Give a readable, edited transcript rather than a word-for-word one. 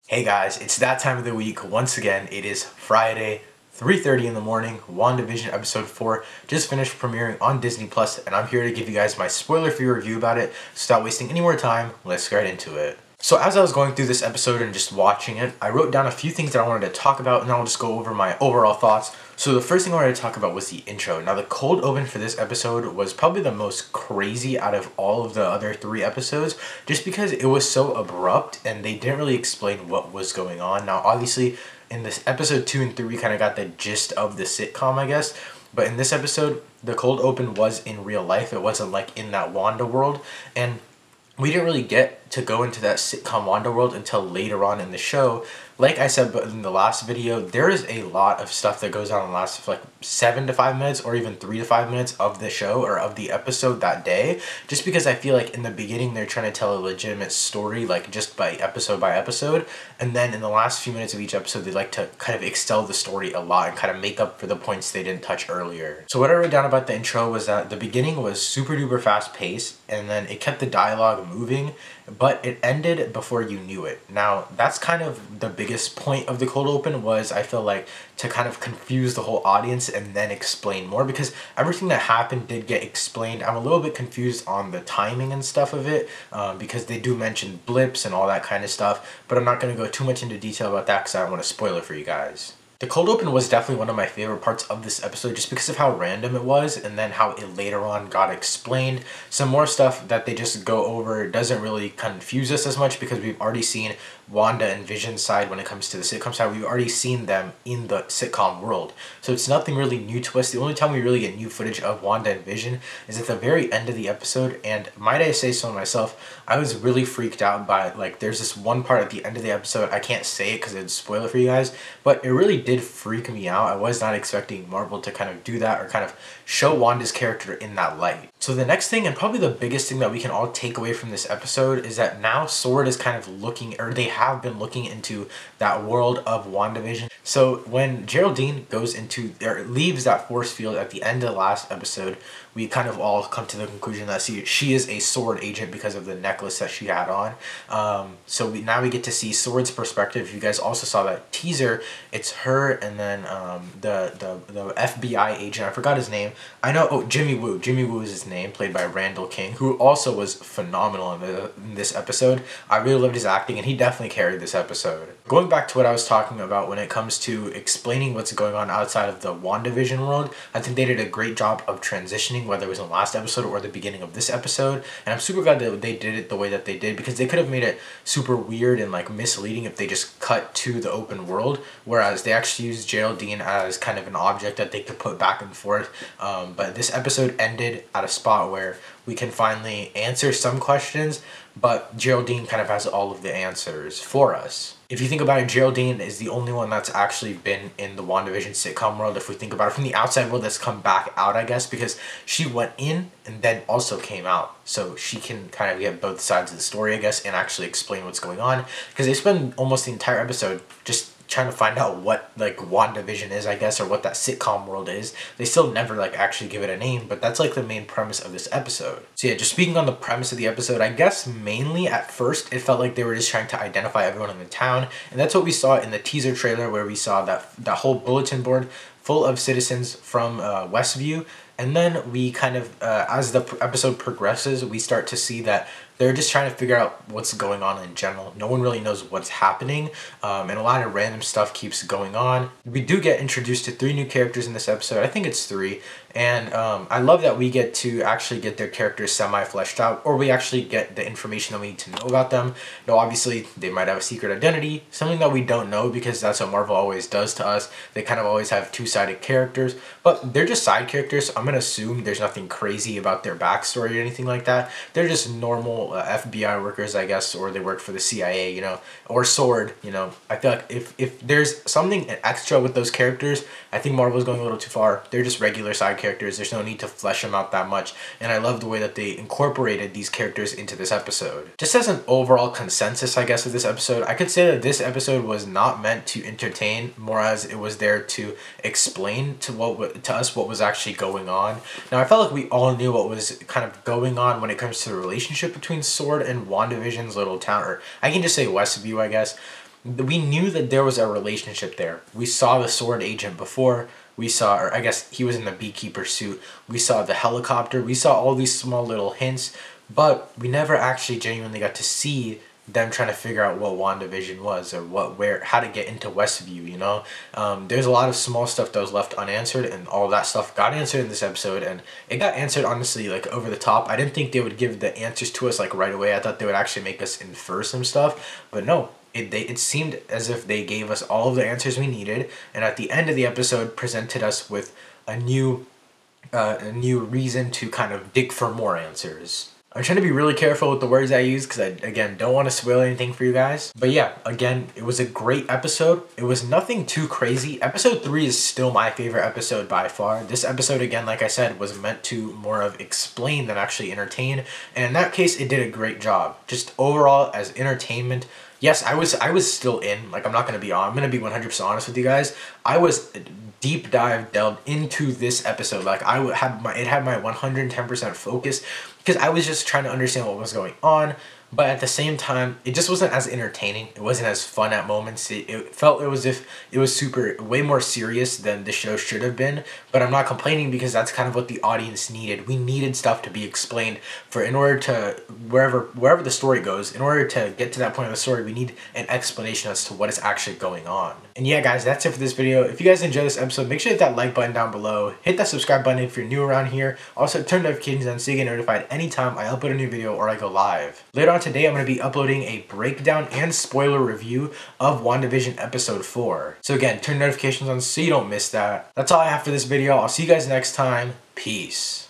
Hey guys, it's that time of the week. Once again, it is Friday, 3:30 in the morning. WandaVision episode 4 just finished premiering on Disney Plus, and I'm here to give you guys my spoiler-free review about it. So without wasting any more time, let's get right into it. So as I was going through this episode and just watching it, I wrote down a few things that I wanted to talk about, and I'll just go over my overall thoughts. So the first thing I wanted to talk about was the intro. Now the cold open for this episode was probably the most crazy out of all of the other 3 episodes, just because it was so abrupt and they didn't really explain what was going on. Now obviously in this episode 2 and 3 we kind of got the gist of the sitcom, I guess. But in this episode, the cold open was in real life. It wasn't like in that Wanda world. And we didn't really get to go into that sitcom Wanda world until later on in the show. Like I said in the last video, there is a lot of stuff that goes on in the last like 7 to 5 minutes or even 3 to 5 minutes of the show or of the episode that day. Just because I feel like in the beginning they're trying to tell a legitimate story, like just by episode. And then in the last few minutes of each episode, they like to kind of excel the story a lot and kind of make up for the points they didn't touch earlier. So what I wrote down about the intro was that the beginning was super duper fast paced, and then it kept the dialogue moving, but it ended before you knew it. Now that's kind of the biggest point of the cold open, was I feel like to kind of confuse the whole audience and then explain more, because everything that happened did get explained. I'm a little bit confused on the timing and stuff of it, because they do mention blips and all that kind of stuff, but I'm not going to go too much into detail about that because I don't want to spoil it for you guys. The cold open was definitely one of my favorite parts of this episode, just because of how random it was and then how it later on got explained. Some more stuff that they just go over doesn't really confuse us as much, because we've already seen Wanda and Vision's side when it comes to the sitcom side. We've already seen them in the sitcom world. So it's nothing really new to us. The only time we really get new footage of Wanda and Vision is at the very end of the episode, and might I say so myself, I was really freaked out by, like, there's this one part at the end of the episode, I can't say it because it'd spoil it for you guys, but it really did freak me out. I was not expecting Marvel to kind of do that or kind of show Wanda's character in that light. So the next thing, and probably the biggest thing that we can all take away from this episode, is that now S.W.O.R.D. is kind of looking, or they have been looking into that world of WandaVision. So when Geraldine goes into, or leaves that force field at the end of the last episode, we kind of all come to the conclusion that she is a S.W.O.R.D. agent because of the necklace that she had on. So now we get to see S.W.O.R.D.'s perspective. You guys also saw that teaser. It's her and then the FBI agent. I forgot his name. I know. Oh, Jimmy Woo. Jimmy Woo is his name, played by Randall King, who also was phenomenal in this episode. I really loved his acting, and he definitely carried this episode. Going back to what I was talking about when it comes to explaining what's going on outside of the WandaVision world, I think they did a great job of transitioning, whether it was in the last episode or the beginning of this episode. And I'm super glad that they did it the way that they did, because they could have made it super weird and like misleading if they just cut to the open world, whereas they actually used Geraldine as kind of an object that they could put back and forth. But this episode ended at a spot where we can finally answer some questions, but Geraldine kind of has all of the answers for us. If you think about it, Geraldine is the only one that's actually been in the WandaVision sitcom world, if we think about it, from the outside world, that's come back out, I guess, because she went in and then also came out. So she can kind of get both sides of the story, I guess, and actually explain what's going on, because they spend almost the entire episode just trying to find out what like WandaVision is, I guess, or what that sitcom world is. They still never like actually give it a name, but that's like the main premise of this episode. So yeah, just speaking on the premise of the episode, I guess mainly at first it felt like they were just trying to identify everyone in the town, and that's what we saw in the teaser trailer, where we saw that whole bulletin board full of citizens from Westview. And then we kind of, as the episode progresses, we start to see that they're just trying to figure out what's going on in general. No one really knows what's happening, and a lot of random stuff keeps going on. We do get introduced to 3 new characters in this episode. I think it's 3. And I love that we get to actually get their characters semi-fleshed out, or we actually get the information that we need to know about them. Now, obviously, they might have a secret identity, something that we don't know, because that's what Marvel always does to us. They kind of always have 2-sided characters, but they're just side characters. So I'm going to assume there's nothing crazy about their backstory or anything like that. They're just normal FBI workers, I guess, or they work for the CIA, you know, or S.W.O.R.D., you know. I feel like if there's something extra with those characters, I think Marvel's going a little too far. They're just regular side characters. There's no need to flesh them out that much, and I love the way that they incorporated these characters into this episode. Just as an overall consensus, I guess, of this episode, I could say that this episode was not meant to entertain, more as it was there to explain to us what was actually going on. Now, I felt like we all knew what was kind of going on when it comes to the relationship between S.W.O.R.D. and WandaVision's little town, or I can just say Westview, I guess. we knew that there was a relationship there. We saw the sword agent before. We saw, or I guess he was in the beekeeper suit. We saw the helicopter. We saw all these small little hints, but we never actually genuinely got to see them trying to figure out what WandaVision was, or how to get into Westview, you know? There's a lot of small stuff that was left unanswered, and all that stuff got answered in this episode, and it got answered, honestly, like, over the top. I didn't think they would give the answers to us, like, right away. I thought they would actually make us infer some stuff, but no. It seemed as if they gave us all of the answers we needed, and at the end of the episode presented us with a new reason to kind of dig for more answers. I'm trying to be really careful with the words I use because I, again, don't want to spoil anything for you guys. But yeah, again, it was a great episode. It was nothing too crazy. Episode 3 is still my favorite episode by far. This episode, again, like I said, was meant to more of explain than actually entertain. And in that case, it did a great job. Just overall, as entertainment, yes, I was still in. Like, I'm going to be 100% honest with you guys. I was delved into this episode. Like, it had my 110% focus because I was just trying to understand what was going on. But at the same time, it just wasn't as entertaining. It wasn't as fun at moments. It felt as if it was way more serious than the show should have been. But I'm not complaining because that's kind of what the audience needed. We needed stuff to be explained in order to, wherever the story goes, in order to get to that point of the story, we need an explanation as to what is actually going on. And yeah, guys, that's it for this video. If you guys enjoyed this episode, make sure to hit that like button down below. Hit that subscribe button if you're new around here. Also, turn notifications on so you get notified anytime I upload a new video or I go live. Later on today, I'm going to be uploading a breakdown and spoiler review of WandaVision episode 4. So again, turn notifications on so you don't miss that. That's all I have for this video. I'll see you guys next time. Peace.